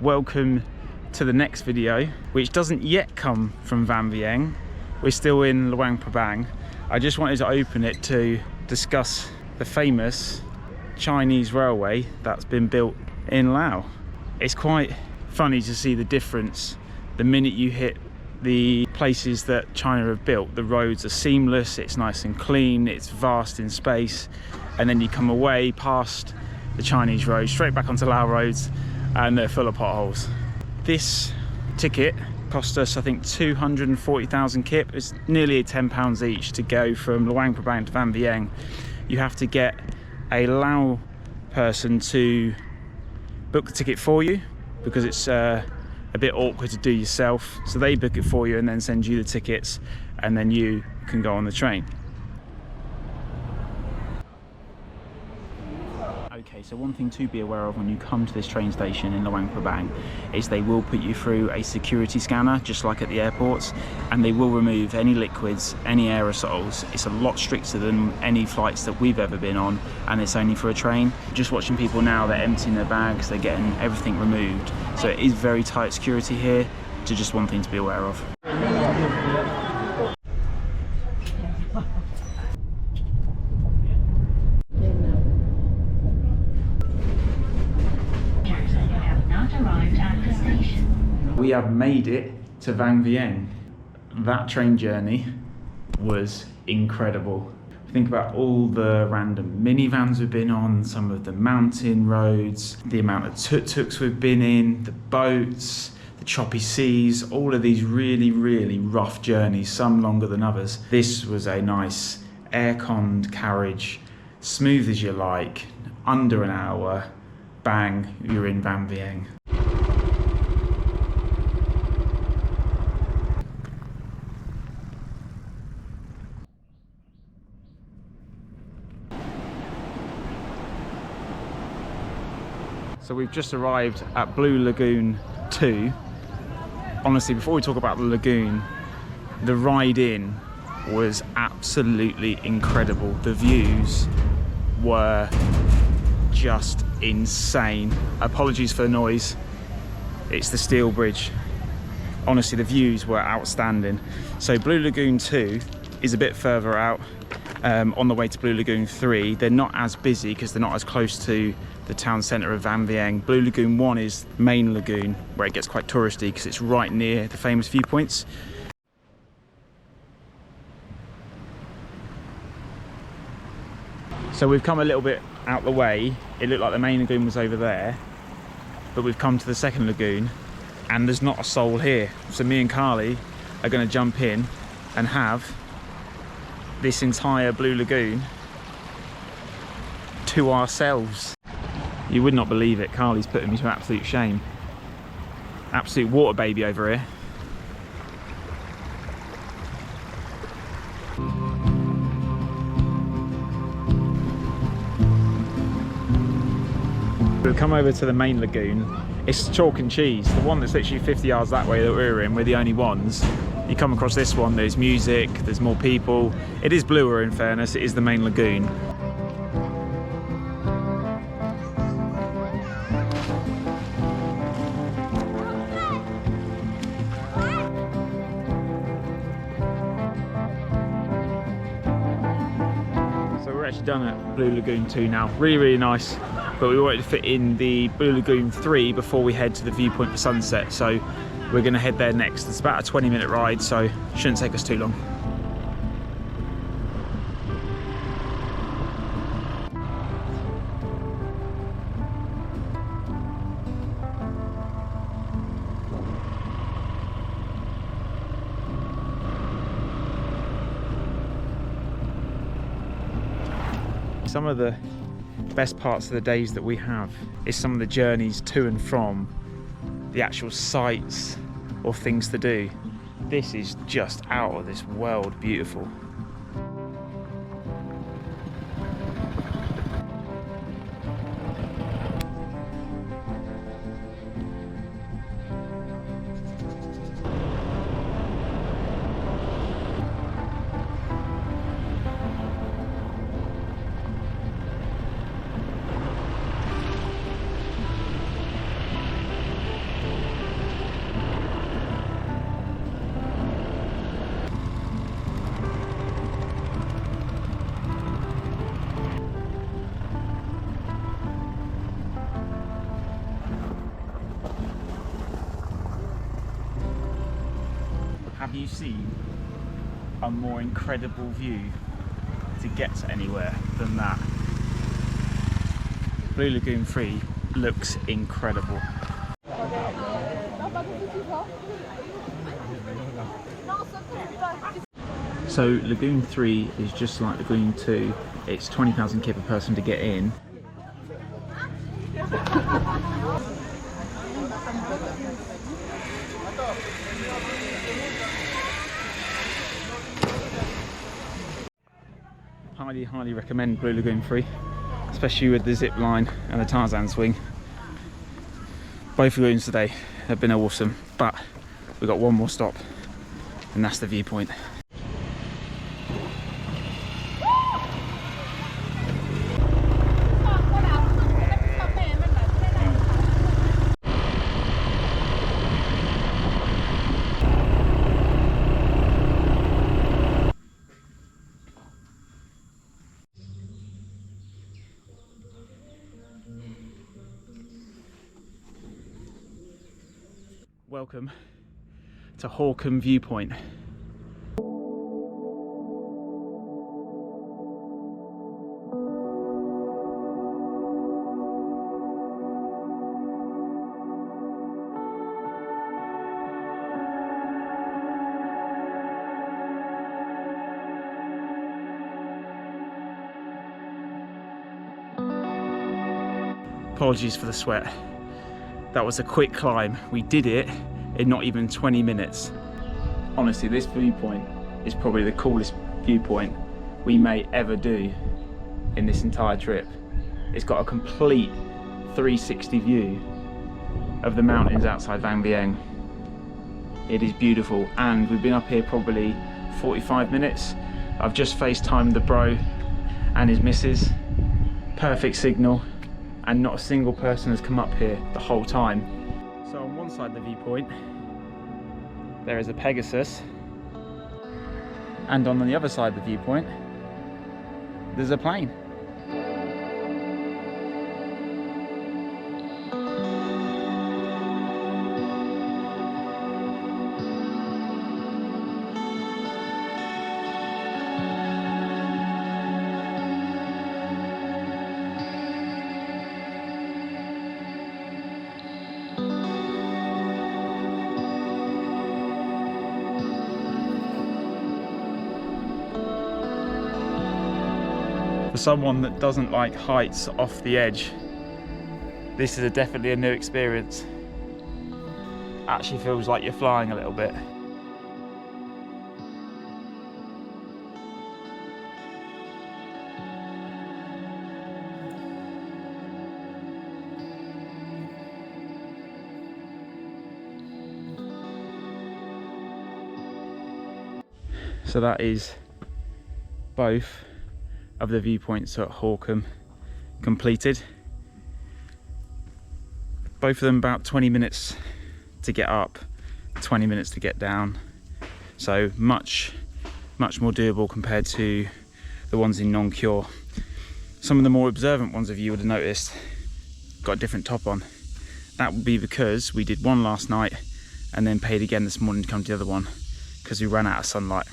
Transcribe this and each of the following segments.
welcome to the next video, which doesn't yet come from Vang Vieng. We're still in Luang Prabang. I just wanted to open it to discuss the famous Chinese railway that's been built in Laos. It's quite funny to see the difference the minute you hit the places that China have built. The roads are seamless, it's nice and clean, it's vast in space, and then you come away past the Chinese roads straight back onto Lao roads and they're full of potholes. This ticket cost us, I think, 240,000 kip. It's nearly £10 each to go from Luang Prabang to Vang Vieng. You have to get a Lao person to book the ticket for you because it's a bit awkward to do yourself. So they book it for you and then send you the tickets, and then you can go on the train. Okay, so one thing to be aware of when you come to this train station in Luang Prabang is they will put you through a security scanner, just like at the airports, and they will remove any liquids, any aerosols. It's a lot stricter than any flights that we've ever been on, and it's only for a train. Just watching people now, they're emptying their bags, they're getting everything removed. So it is very tight security here, so just one thing to be aware of. We have made it to Vang Vieng. That train journey was incredible. Think about all the random minivans we've been on, some of the mountain roads, the amount of tuk-tuks we've been in, the boats, the choppy seas, all of these really, really rough journeys, some longer than others. This was a nice air-conned carriage, smooth as you like, under an hour, bang, you're in Vang Vieng. So we've just arrived at Blue Lagoon 2. Honestly, before we talk about the lagoon, the ride in was absolutely incredible. The views were just insane. Apologies for the noise. It's the steel bridge. Honestly, the views were outstanding. So Blue Lagoon 2 is a bit further out. On the way to Blue Lagoon 3, they're not as busy because they're not as close to the town centre of Vang Vieng. Blue Lagoon 1 is main lagoon, where it gets quite touristy because it's right near the famous viewpoints. So we've come a little bit out the way. It looked like the main lagoon was over there, but we've come to the second lagoon and there's not a soul here. So me and Carly are going to jump in and have this entire Blue Lagoon to ourselves. You would not believe it, Carly's putting me to absolute shame. Absolute water baby over here. We've come over to the main lagoon. It's chalk and cheese. The one that's literally 50 yards that way that we're in, we're the only ones. You come across this one, there's music, there's more people. It is bluer, in fairness, it is the main lagoon. So we're actually done at Blue Lagoon 2 now. Really, really nice. But we wanted to fit in the Blue Lagoon 3 before we head to the viewpoint for sunset. So we're going to head there next. It's about a 20-minute ride, so it shouldn't take us too long. Some of the best parts of the days that we have is some of the journeys to and from the actual sites or things to do. This is just out of this world beautiful. Have you seen a more incredible view to get to anywhere than that? Blue Lagoon 3 looks incredible. So Lagoon 3 is just like Lagoon 2. It's 20,000 kip per person to get in. Highly recommend Blue Lagoon 3, especially with the zip line and the Tarzan swing. Both lagoons today have been awesome, but we've got one more stop, and that's the viewpoint. Welcome to Hawkham Viewpoint. Apologies for the sweat. That was a quick climb. We did it in not even 20 minutes. Honestly, this viewpoint is probably the coolest viewpoint we may ever do in this entire trip. It's got a complete 360 view of the mountains outside Vang Vieng. It is beautiful, and we've been up here probably 45 minutes. I've just FaceTimed the bro and his missus. Perfect signal, and not a single person has come up here the whole time. So on one side of the viewpoint, there is a Pegasus, and on the other side of the viewpoint, there's a plane. For someone that doesn't like heights off the edge, this is definitely a new experience. Actually feels like you're flying a little bit. So that is both of the viewpoints at Hawkham completed. Both of them about 20 minutes to get up, 20 minutes to get down. So much more doable compared to the ones in non-cure. Some of the more observant ones of you would have noticed got a different top on. That would be because we did one last night and then paid again this morning to come to the other one because we ran out of sunlight.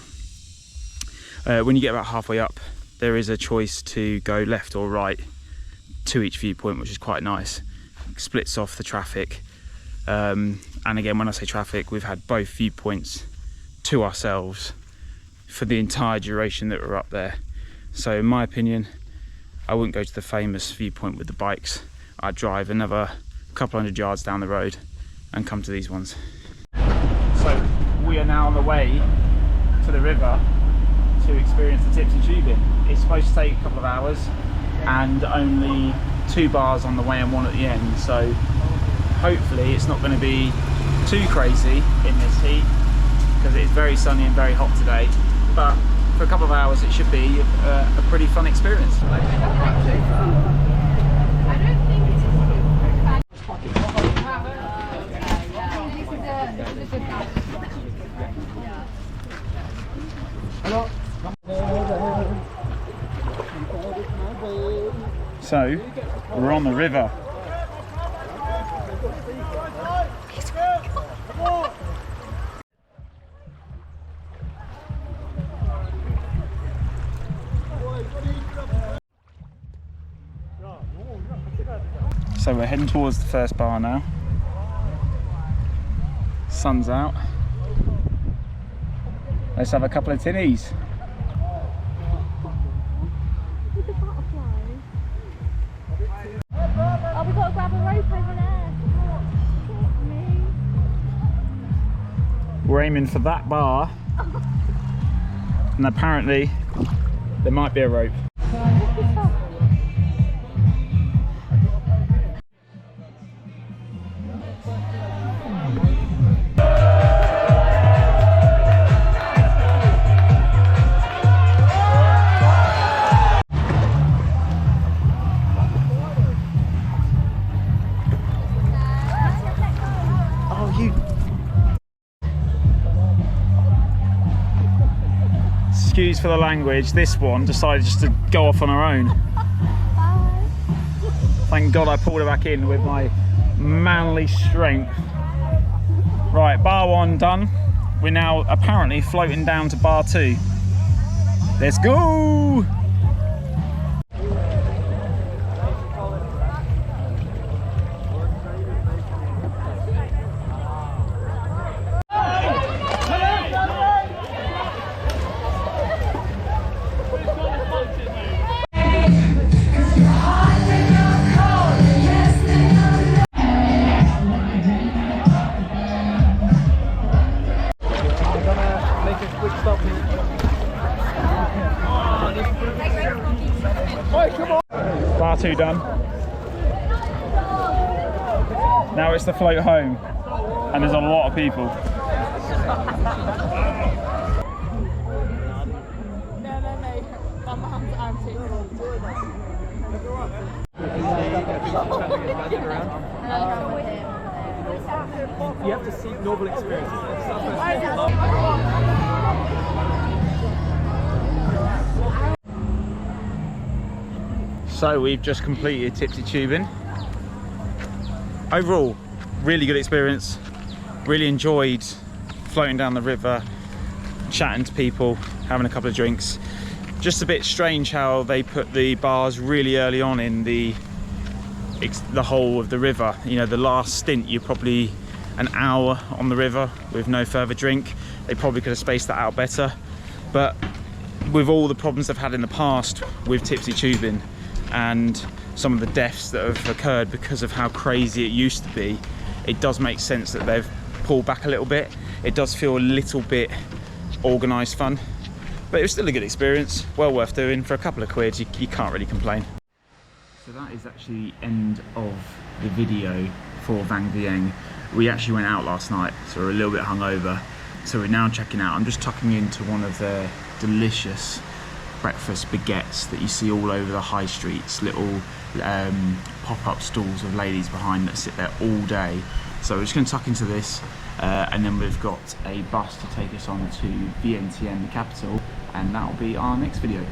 When you get about halfway up, there is a choice to go left or right to each viewpoint, which is quite nice. It splits off the traffic. And again, when I say traffic, we've had both viewpoints to ourselves for the entire duration that we're up there. So in my opinion, I wouldn't go to the famous viewpoint with the bikes. I'd drive another couple hundred yards down the road and come to these ones. So we are now on the way to the river to experience the TIPSY tubing. It's supposed to take a couple of hours and only 2 bars on the way and 1 at the end, so hopefully it's not going to be too crazy in this heat because it's very sunny and very hot today, but for a couple of hours it should be a pretty fun experience. So, we're on the river. So we're heading towards the first bar now. Sun's out. Let's have a couple of tinnies. Oh, we've got to grab a rope over there. We're aiming for that bar. And apparently there might be a rope. Excuse for the language, this one decided just to go off on her own. Thank God I pulled her back in with my manly strength. Right, bar 1 done. We're now apparently floating down to bar 2. Let's go! Bar 2 done. Now it's the float home, and there's a lot of people. You have to seek novel experiences. So we've just completed Tipsy tubing. Overall, really good experience. Really enjoyed floating down the river, chatting to people, having a couple of drinks. Just a bit strange how they put the bars really early on in the whole of the river. You know, the last stint you're probably an hour on the river with no further drink. They probably could have spaced that out better. But with all the problems they've had in the past with Tipsy tubing and some of the deaths that have occurred because of how crazy it used to be, it does make sense that they've pulled back a little bit. It does feel a little bit organised fun, but it was still a good experience, well worth doing. For a couple of quid, you can't really complain. So that is actually the end of the video for Vang Vieng. We actually went out last night, so we're a little bit hungover. So we're now checking out. I'm just tucking into one of the delicious breakfast baguettes that you see all over the high streets, little pop-up stalls of ladies behind that sit there all day. So we're just going to tuck into this, and then we've got a bus to take us on to Vientiane, the capital, and that'll be our next video.